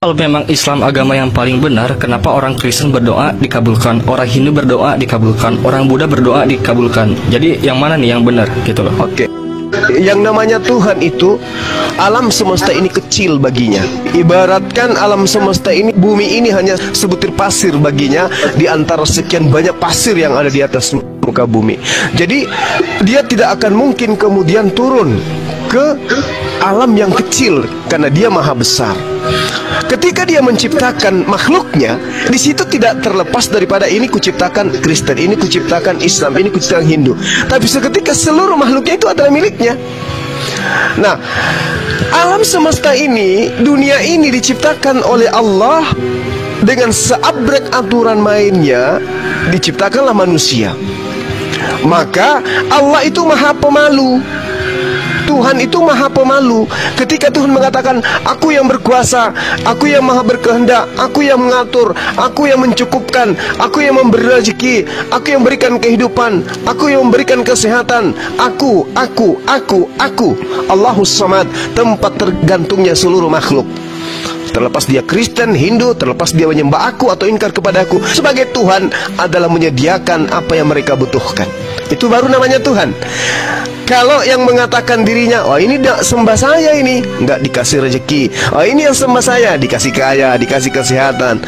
Kalau memang Islam agama yang paling benar, kenapa orang Kristen berdoa dikabulkan, orang Hindu berdoa dikabulkan, orang Buddha berdoa dikabulkan? Jadi yang mana nih yang benar gitu loh? Oke. Yang namanya Tuhan itu, alam semesta ini kecil baginya. Ibaratkan alam semesta ini, bumi ini hanya sebutir pasir baginya di antara sekian banyak pasir yang ada di atas muka bumi. Jadi dia tidak akan mungkin kemudian turun ke alam yang kecil karena dia maha besar. Ketika dia menciptakan makhluknya, di situ tidak terlepas daripada ini kuciptakan Kristen, ini kuciptakan Islam, ini kuciptakan Hindu. Tapi seketika seluruh makhluknya itu adalah miliknya. Nah, alam semesta ini, dunia ini diciptakan oleh Allah dengan seabrek aturan mainnya. Diciptakanlah manusia. Maka Allah itu maha pemalu. Tuhan itu maha pemalu. Ketika Tuhan mengatakan, aku yang berkuasa, aku yang maha berkehendak, aku yang mengatur, aku yang mencukupkan, aku yang memberi rezeki, aku yang memberikan kehidupan, aku yang memberikan kesehatan, aku Allahus Samad, tempat tergantungnya seluruh makhluk. Terlepas dia Kristen, Hindu, terlepas dia menyembah aku atau ingkar kepada aku, sebagai Tuhan adalah menyediakan apa yang mereka butuhkan. Itu baru namanya Tuhan. Kalau yang mengatakan dirinya, oh ini tidak sembah saya, ini nggak dikasih rezeki, oh ini yang sembah saya, dikasih kaya, dikasih kesehatan,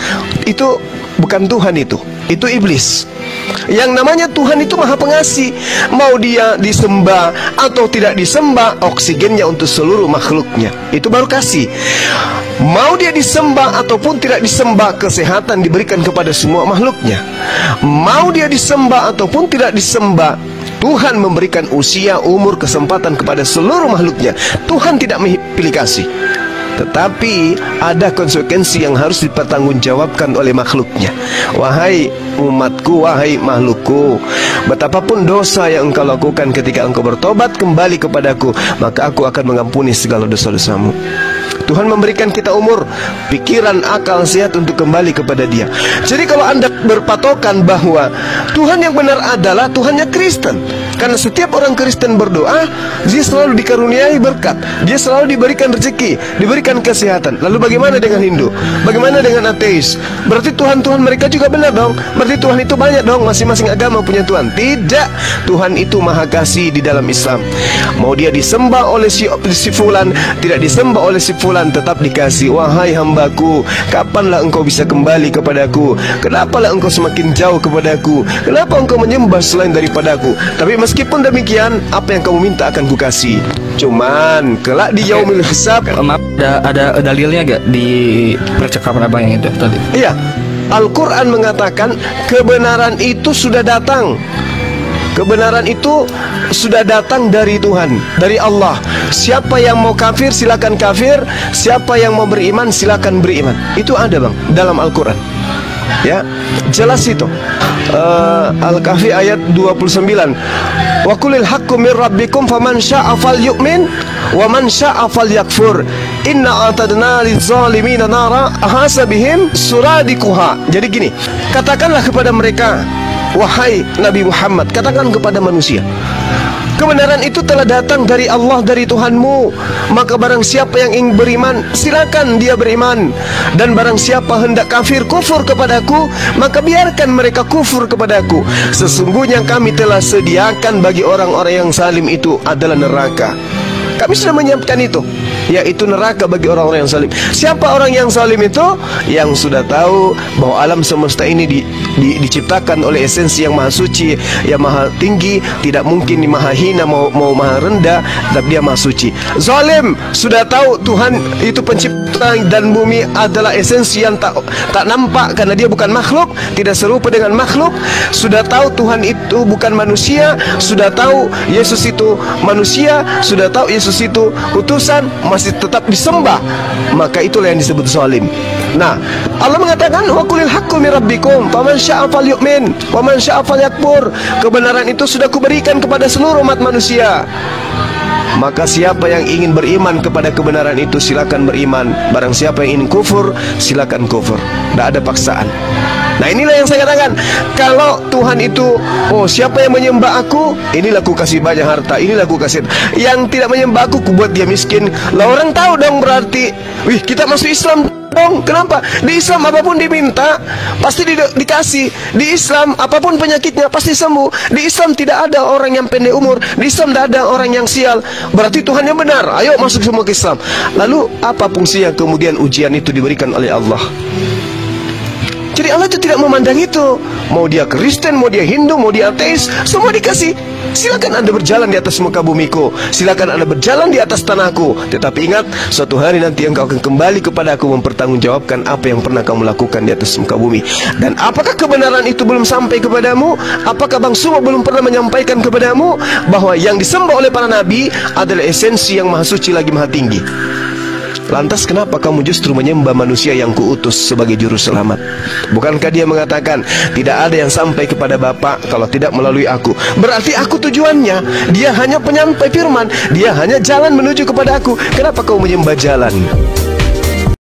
itu bukan Tuhan, itu iblis. Yang namanya Tuhan itu maha pengasih. Mau dia disembah atau tidak disembah, oksigennya untuk seluruh makhluknya, itu baru kasih. Mau dia disembah ataupun tidak disembah, kesehatan diberikan kepada semua makhluknya. Mau dia disembah ataupun tidak disembah, Tuhan memberikan usia, umur, kesempatan kepada seluruh makhluknya. Tuhan tidak pilih kasih. Tetapi ada konsekuensi yang harus dipertanggungjawabkan oleh makhluknya. Wahai umatku, wahai makhlukku, betapapun dosa yang engkau lakukan, ketika engkau bertobat kembali kepadaku, maka aku akan mengampuni segala dosa-dosamu. Tuhan memberikan kita umur, pikiran, akal sehat untuk kembali kepada Dia. Jadi kalau Anda berpatokan bahwa Tuhan yang benar adalah Tuhannya Kristen, karena setiap orang Kristen berdoa, dia selalu dikaruniai berkat, dia selalu diberikan rezeki, diberikan kesehatan. Lalu bagaimana dengan Hindu? Bagaimana dengan ateis? Berarti Tuhan-Tuhan mereka juga benar dong? Berarti Tuhan itu banyak dong, masing-masing agama punya Tuhan? Tidak, Tuhan itu maha kasih di dalam Islam. Mau dia disembah oleh si fulan, tidak disembah oleh si fulan, tetap dikasih. Wahai hambaku, kapanlah engkau bisa kembali kepadaku? Kenapalah engkau semakin jauh kepadaku? Kenapa engkau menyembah selain daripadaku? Tapi meskipun demikian, apa yang kamu minta akan kukasih. Cuman kelak di yaumil hisab, Maaf, ada dalilnya gak di percakapan abang yang itu tadi? iya, Al-Quran mengatakan kebenaran itu sudah datang. Kebenaran itu sudah datang dari Tuhan, dari Allah. Siapa yang mau kafir silakan kafir, siapa yang mau beriman silakan beriman. Itu ada bang dalam Al-Quran. Ya, jelas itu. Al-Kahfi ayat 29. Wa qulil haqqu mir rabbikum faman syaa'a falyu'min wa man syaa'a falyakfur. Inna a'tadna liz-zalimina nara ahasabihim suradikuha. Jadi gini, katakanlah kepada mereka, wahai Nabi Muhammad, katakan kepada manusia, kebenaran itu telah datang dari Allah, dari Tuhanmu. Maka barang siapa yang ingin beriman, silakan dia beriman. Dan barang siapa hendak kafir, kufur kepadaku, maka biarkan mereka kufur kepadaku. Sesungguhnya kami telah sediakan bagi orang-orang yang zalim itu adalah neraka. Kami sudah menyiapkan itu, yaitu neraka bagi orang-orang yang zalim. Siapa orang yang zalim itu? Yang sudah tahu bahwa alam semesta ini diciptakan oleh esensi yang maha suci, yang maha tinggi, tidak mungkin maha hina, mau maha rendah, tapi dia maha suci. Zalim sudah tahu Tuhan itu pencipta dan bumi adalah esensi yang tak nampak karena dia bukan makhluk, tidak serupa dengan makhluk. Sudah tahu Tuhan itu bukan manusia, sudah tahu Yesus itu manusia, sudah tahu Yesus itu utusan, masih tetap disembah, maka itulah yang disebut zalim. Nah, Allah mengatakan wa qulil haqqu mir rabbikum faman syaa'a falyu'min wa man syaa'a falyakfur. Kebenaran itu sudah kuberikan kepada seluruh umat manusia. Maka siapa yang ingin beriman kepada kebenaran itu silakan beriman. Barang siapa yang ingin kufur, silakan kufur. Tidak ada paksaan. Nah inilah yang saya katakan, kalau Tuhan itu, oh siapa yang menyembah aku, inilah ku kasih banyak harta, inilah ku kasih. Yang tidak menyembah aku, ku buat dia miskin. Lah orang tahu dong berarti, wih kita masuk Islam dong. Kenapa? Di Islam apapun diminta pasti dikasih. Di Islam apapun penyakitnya pasti sembuh. Di Islam tidak ada orang yang pendek umur. Di Islam tidak ada orang yang sial. Berarti Tuhan yang benar. Ayo masuk semua ke Islam. Lalu apa fungsinya kemudian ujian itu diberikan oleh Allah? Jadi Allah itu tidak memandang itu. Mau dia Kristen, mau dia Hindu, mau dia ateis, semua dikasih. Silakan Anda berjalan di atas muka bumiku, silakan Anda berjalan di atas tanahku. Tetapi ingat, suatu hari nanti engkau akan kembali kepada aku mempertanggungjawabkan apa yang pernah kamu lakukan di atas muka bumi. Dan apakah kebenaran itu belum sampai kepadamu? Apakah Bang Sumo belum pernah menyampaikan kepadamu bahwa yang disembah oleh para nabi adalah esensi yang maha suci lagi maha tinggi? Lantas kenapa kamu justru menyembah manusia yang kuutus sebagai juru selamat? Bukankah dia mengatakan, tidak ada yang sampai kepada Bapa kalau tidak melalui aku? Berarti aku tujuannya. Dia hanya penyampai firman. Dia hanya jalan menuju kepada aku. Kenapa kau menyembah jalan?